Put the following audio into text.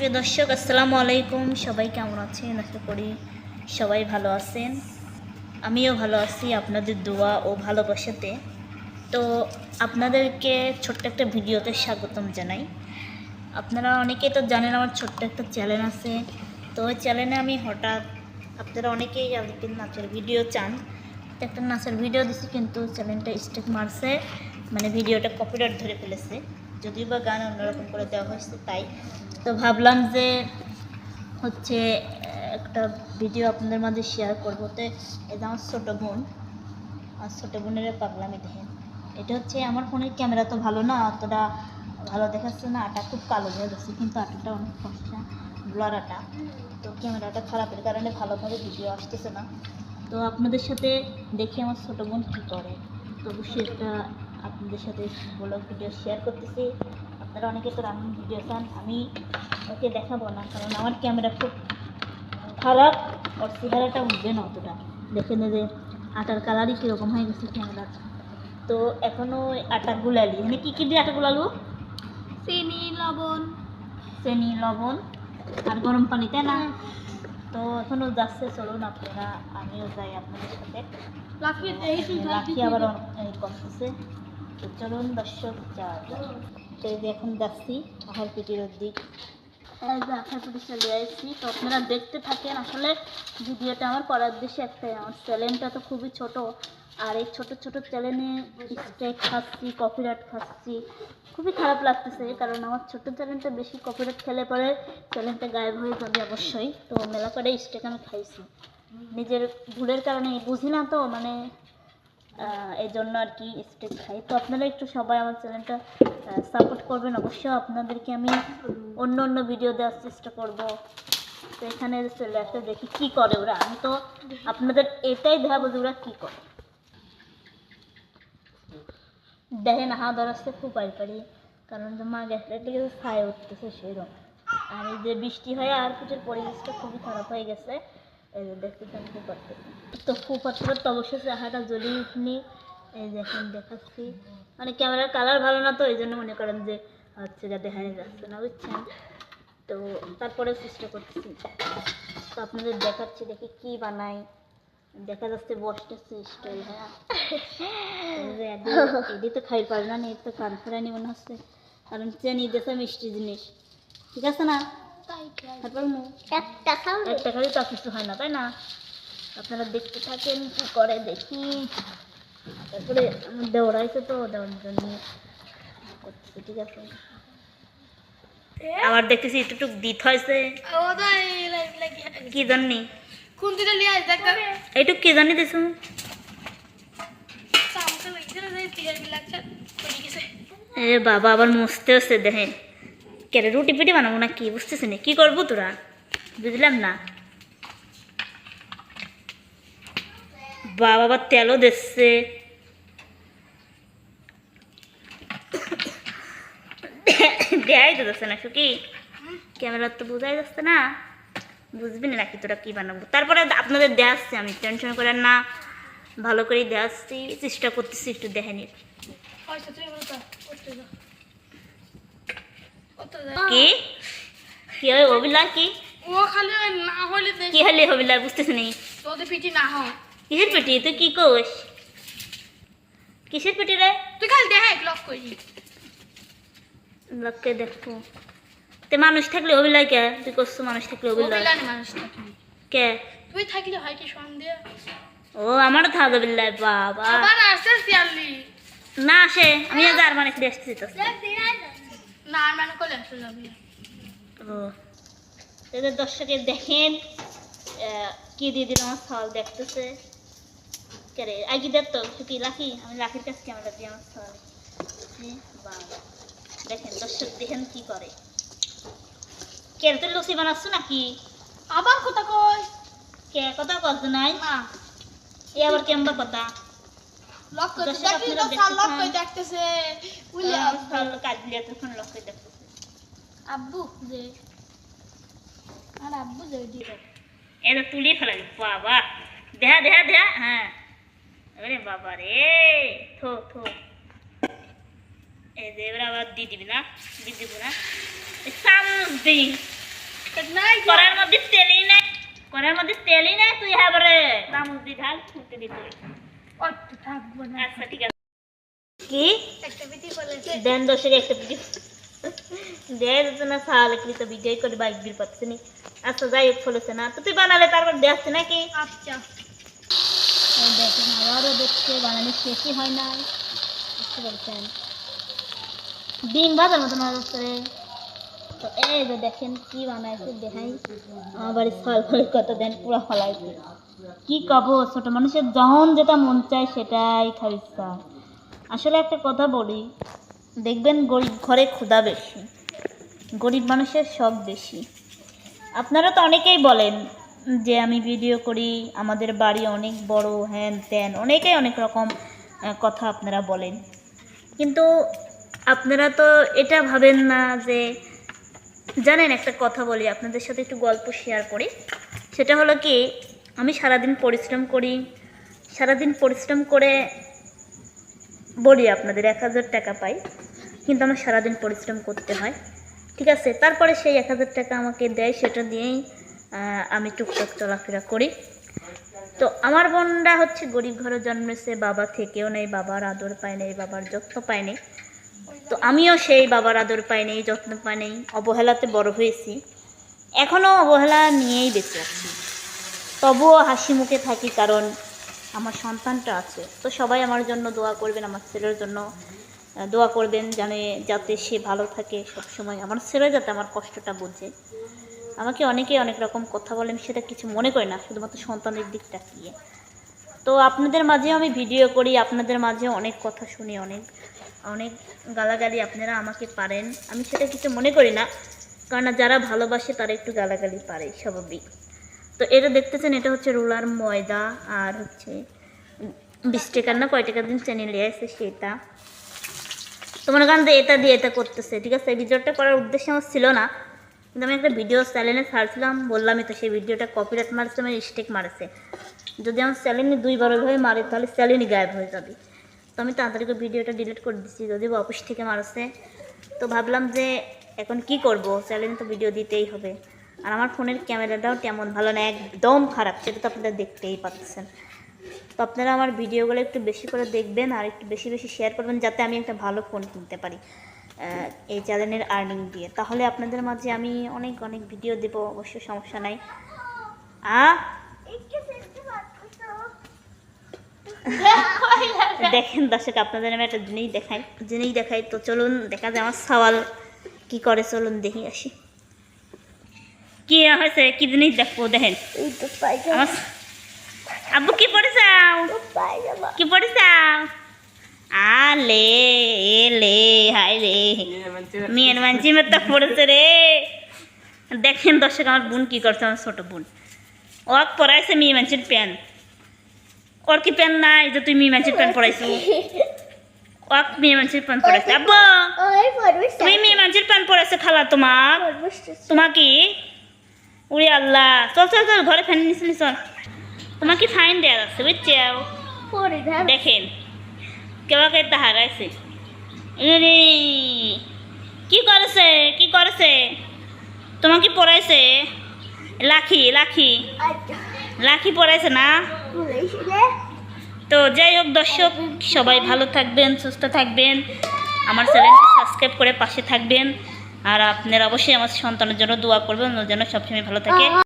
প্রিয় দর্শক, আসসালামু আলাইকুম। সবাই কেমন আছেন? আশা করি সবাই ভালো আছেন। আমিও ভালো আছি আপনাদের দোয়া ও ভালোবাসাতে। তো আপনাদেরকে ছোট্ট একটা ভিডিওতে স্বাগতম জানাই। আপনারা অনেকেই তো জানেন আমার ছোট্ট একটা চ্যানেল আছে। তো ওই চ্যানেলে আমি হঠাৎ, আপনারা অনেকেই আজকে নাচের ভিডিও চান, তো একটা নাচের ভিডিও দিছি, কিন্তু চ্যানেলটা স্ট্রাইক মারছে, মানে ভিডিওটা কপিরাইট ধরে ফেলেছে। যদিও বা গান অন্যরকম করে দেওয়া হয়েছে তাই। তো ভাবলাম যে হচ্ছে একটা ভিডিও আপনাদের মাঝে শেয়ার করবো। তো এই যে আমার ছোটো বোন, আর ছোটো বোনের পাগলামি দেখেন। এটা হচ্ছে আমার ফোনের ক্যামেরা তো ভালো না, অতটা ভালো দেখাচ্ছে না, আটা খুব কালো হয়ে গেছে, কিন্তু আটাটা অনেক ফর্সা, ব্লার আটা। তো ক্যামেরাটা খারাপের কারণে ভালোভাবে ভিডিও আসতেছে না। তো আপনাদের সাথে দেখি আমার ছোটো বোন কী করে। তো অবশ্যই একটা আপনাদের সাথে ব্লগ ভিডিও শেয়ার করতেছি। আপনারা অনেকে তো রান্নার ভিডিও চান, আমি ওকে দেখাবো না, কারণ আমার ক্যামেরা খুব খারাপ, ওর চেহারাটা উঠবে না অতটা। দেখেন যে আটার কালারই কীরকম হয়ে গেছে ক্যামেরার। তো এখনও আটা গুলালি, মানে কী কী দিয়ে আটা গুলালু? চিনি, লবণ আর গরম পানি, তাই না? তো এখনও যাচ্ছে, চলুন আপনারা, আমিও যাই আপনাদের সাথে। লাঠি আবার অনেক কমতেছে। তো চলুন দর্শক, যাওয়া যায়। তো এই যে এখন যাচ্ছি আহার পিটির দিক, আহার পিটি চলে আসছি। তো আপনারা দেখতে থাকেন। আসলে ভিডিওটা আমার করার উদ্দেশ্যে একটাই, আমার চ্যানেলটা তো খুবই ছোট, আর এই ছোট ছোট চ্যানেলে স্ট্রাইক খাচ্ছি, কপিরাইট খাচ্ছি, খুবই খারাপ লাগতেছে। কারণ আমার ছোট চ্যানেলটা বেশি কপিরাইট খেলে পরে চ্যানেলটা গায়েব হয়ে যাবে অবশ্যই। তো মেলা করে স্ট্রাইক আমি খাইছি, নিজের ভুলের কারণে, বুঝি না তো, মানে এই জন্য আর কি স্ট্রাইক খাই। তো আপনারা একটু সবাই আমার চ্যানেলটা সাপোর্ট করবেন অবশ্যই। আপনাদেরকে আমি অন্য অন্য ভিডিও দেওয়ার চেষ্টা করব। তো এখানে চলে আসলে দেখি কী করে ওরা। আমি তো আপনাদের এটাই দেখাবো যে ওরা কী করে। দেখেন হা ধরাচ্ছে খুব পারি, কারণ যে মা গ্যাসটা ঠিক আছে, ছায় উঠতেছে সেরকম। আর এই যে বৃষ্টি হয়ে আর কিছুর পরিবেশটা খুবই খারাপ হয়ে গেছে। এই যে দেখতে চান খুব পারতেছে, তো খুব পারতে অবশ্যই চাহাটা জ্বলিয়ে উঠনি। এই দেখেন দেখাচ্ছি, মানে ক্যামেরার কালার ভালো না, তো এই জন্য মনে করেন যে হচ্ছে যা দেখা যাচ্ছে না, বুঝছেন? তো তারপরে চেষ্টা করতেছি, তো আপনাদের দেখাচ্ছি দেখি কি বানাই। দেখা যাচ্ছে বসতেছে স্টাইল। হ্যাঁ, এদি তো খাই পারবে না, এর তো কান ফেরানি মনে হচ্ছে, কারণ চেনি দেশে মিষ্টি জিনিস, ঠিক আছে না? একটা খালি তো কিছু হয় না, তাই না? আপনারা দেখতে থাকেন কি করে দেখি। তারপরে আমার দেওয়ারাইছে, তো দেওয়ার জন্য করতেছে, ঠিক আছে। আবার দেখতেছি একটু দিত হয়েছে, কি জানি এইটুক কি জানি দিছো। এ বাবা, আবার মুছতে হচ্ছে দেখেন। কেন রুটি পিটি বানাবো না কি, বুঝতেছি না কি করবো তোরা, বুঝলাম না। বাবা আবার তেলও দিচ্ছে, দেখাই তো যাচ্ছে না কি, ক্যামেরা তো বোঝাই যাচ্ছে না, বুঝবি না নাকি তোরা কি বানাবো। তারপরে আপনাদের দেখাচ্ছি, আমি টেনশন করেন না, ভালো করেই দেখাচ্ছি, চেষ্টা করতেছি একটু দেখেনি। কি কি হয় হবিলা, কি কি হলে হবিলা, বুঝতেছি নি। কিসের পেটি তুই কি কোস? কিসের পেটি রে? তুই খালি দেখ লক করি লোককে দেখো, তে মানুষ থাকলে হবিলা কে? তুই করছো মানুষ থাকলে হবিলা, মানুষ থাকলে কে? তুই থাকলে হয় কি সন্দেহ? ও আমার থাকবে বিল্লাহ, বাবা আবার আসছে সিয়ালি না আসে, আমি আজ আর মানে ফিরে আসতেছি তো। না আর মানে কলে আসতে যাবি। ও তাদের দর্শকের দেখেন কি দিয়ে দিল আমার ফল দেখতেছে। কেরে আগে দেখ তো কি লাখি, আমি লাখির কাছে ক্যামেরা দিয়ে আমার ফল বাবা দেখেন দর্শক, দেখেন কি করে। কেরে তুই লুচি বানাচ্ছ নাকি? আবার কথা কই কে কথা বলতো নাই না, এ আবার কেমবা কথা। লক কই দর্শক দেখি আপনারা তো সাল লক কই দেখতেছেন, দেখতেছে উলি ফল কাজ দিয়ে তখন লক্ষ্য দেখতেছে। আব্বু যে আর আব্বু যে দিবে এটা তুলি ফেলালি বাবা, দেহা দেহা দেহা, হ্যাঁ আরে বাবা রে, থো থো। এই যে এবার আবার দিয়ে দিবি না, দিয়ে দিব না, চামচ দিই নাই করার মধ্যে তেলই নাই, করার মধ্যে তেলই নাই, তুই এবারে চামচ দিয়ে ঢাল, ফুটে দিতে হবে। অত থাকবো না। আচ্ছা ঠিক আছে। কি একটা বিটি বলেছে দেন দশের একটা ভিডিও দেয় যাচ্ছে না, তাহলে কি তো ভিডিও করে বাইক বিল পাচ্ছে নি। আচ্ছা যাই হোক, ফলেছে না তো তুই বানালে তারপর দেখছে নাকি। আচ্ছা এই দেখেন আবারও দেখছে বানানো শেষই হয় না, বুঝতে পারছেন ডিম ভাজার মতন হয়ে যাচ্ছে রে। তো এই যে দেখেন কি বানাইছে দেখাই, আমার বাড়ির ফল ফলের কথা দেন পুরো ফলাইছে। কি কব, ছোট মানুষের যখন যেটা মন চায় সেটাই খাওয়ার ইচ্ছা। আসলে একটা কথা বলি, দেখবেন গরিব ঘরে ক্ষুধা বেশি, গরিব মানুষের শখ বেশি। আপনারা তো অনেকেই বলেন যে আমি ভিডিও করি, আমাদের বাড়ি অনেক বড়, হ্যান ত্যান, অনেকেই অনেক রকম কথা আপনারা বলেন, কিন্তু আপনারা তো এটা ভাবেন না যে, জানেন একটা কথা বলি আপনাদের সাথে, একটু গল্প শেয়ার করি। সেটা হলো কি, আমি সারাদিন পরিশ্রম করি, সারাদিন পরিশ্রম করে বলি আপনাদের 1000 টাকা পাই, কিন্তু আমার সারাদিন পরিশ্রম করতে হয়, ঠিক আছে। তারপরে সেই 1000 টাকা আমাকে দেয়, সেটা দিয়েই আমি টুকটাক চলাফেরা করি। তো আমার বোনরা হচ্ছে গরিব ঘরে জন্মেছে, বাবা থেকেও নেই, বাবার আদর পায় নেই, বাবার যত্ন পায় নেই। তো আমিও সেই বাবার আদর পাই নেই, যত্ন পাই নেই, অবহেলাতে বড় হয়েছি, এখনও অবহেলা নিয়েই বেঁচে আছি। তবুও হাসি মুখে থাকি, কারণ আমার সন্তানটা আছে। তো সবাই আমার জন্য দোয়া করবেন, আমার ছেলের জন্য দোয়া করবেন, যাতে সে ভালো থাকে সবসময়, আমার ছেলে যাতে আমার কষ্টটা বোঝে। আমাকে অনেকে অনেক রকম কথা বলেন, সেটা কিছু মনে করি না, শুধুমাত্র সন্তানের দিক তাকিয়ে। তো আপনাদের মাঝেও আমি ভিডিও করি, আপনাদের মাঝে অনেক কথা শুনি, অনেক অনেক গালাগালি আপনারা আমাকে পারেন, আমি সেটা কিছু মনে করি না, কারণ যারা ভালোবাসে তারা একটু গালাগালি পারে, স্বাভাবিক। তো এটা দেখতেছেন, এটা হচ্ছে রোলার ময়দা, আর হচ্ছে 20 টাকার না কয় টাকার দিন চেনি নিয়ে আসছে সেটা। তো মনে করেন যে এটা দিয়ে এটা করতেছে, ঠিক আছে। এই ভিডিওটা করার উদ্দেশ্য আমার ছিল না, কিন্তু আমি একটা ভিডিও চ্যানেলে ছাড়ছিলাম, বললামই তো, সেই ভিডিওটা কপিরাইট মারছে, আমার স্টেক মারছে। যদি আমার চ্যানেলে 2বার ওইভাবে মারে তাহলে চ্যানেলই গায়েব হয়ে যাবে। তো আমি তাড়াতাড়ি করে ভিডিওটা ডিলিট করে দিচ্ছি, যদি অফিস থেকে মারছে। তো ভাবলাম যে এখন কি করব, চ্যানেলে তো ভিডিও দিতেই হবে। আর আমার ফোনের ক্যামেরাটাও তেমন ভালো না, একদম খারাপ, সেটা তো আপনারা দেখতেই পাচ্ছেন। তো আপনারা আমার ভিডিওগুলো একটু বেশি করে দেখবেন, আর একটু বেশি বেশি শেয়ার করবেন, যাতে আমি একটা ভালো ফোন কিনতে পারি এই চ্যানেলের আর্নিং দিয়ে। তাহলে আপনাদের মাঝে আমি অনেক অনেক ভিডিও দেবো, অবশ্য সমস্যা নাই। দেখেন দর্শক, আপনাদের আমি একটা জিনিস দেখাই। তো চলুন দেখা যায় আমার সওয়াল কি করে, চলুন দেখি আসি কি হয়েছে, কি জিনিস দেখবো। দেখেন আমার আব্বু কি পড়েছাও, কি পড়েছাও, আলে এলে হাই রে, মেয়ের মানছি তো পড়েছে রে। দেখেন দর্শক, আমার বোন কি করছে, আমার ছোট বোন ওক পড়াইছে মেয়ে মানছির প্যান্ট। ওর কি প্যান্ট নাই যে তুই মেয়ে মানছির প্যান্ট পড়াইছো? ওক মেয়ে মানছির প্যান্ট পড়াইছে। আব্বু তুমি মেয়ে মানছির প্যান্ট পড়াইছে খালা তোমার কি? উড়ি আল্লাহ, চল চল চল ঘরে ফ্যান নিস চল, তোমার কি ফাইন দেওয়া যাচ্ছে বুঝছো। দেখেন কেবাকে হারাইছে, কি করেছে কি করেছে, তোমার কি পড়াইছে? লাখি লাখি লাখি পড়াইছে না। তো যাই হোক দর্শক, সবাই ভালো থাকবেন, সুস্থ থাকবেন, আমার চ্যানেলটি সাবস্ক্রাইব করে পাশে থাকবেন, আর আপনারা অবশ্যই আমার সন্তানের জন্য দোয়া করবেন, ওর জন্য সবসময় ভালো থাকে।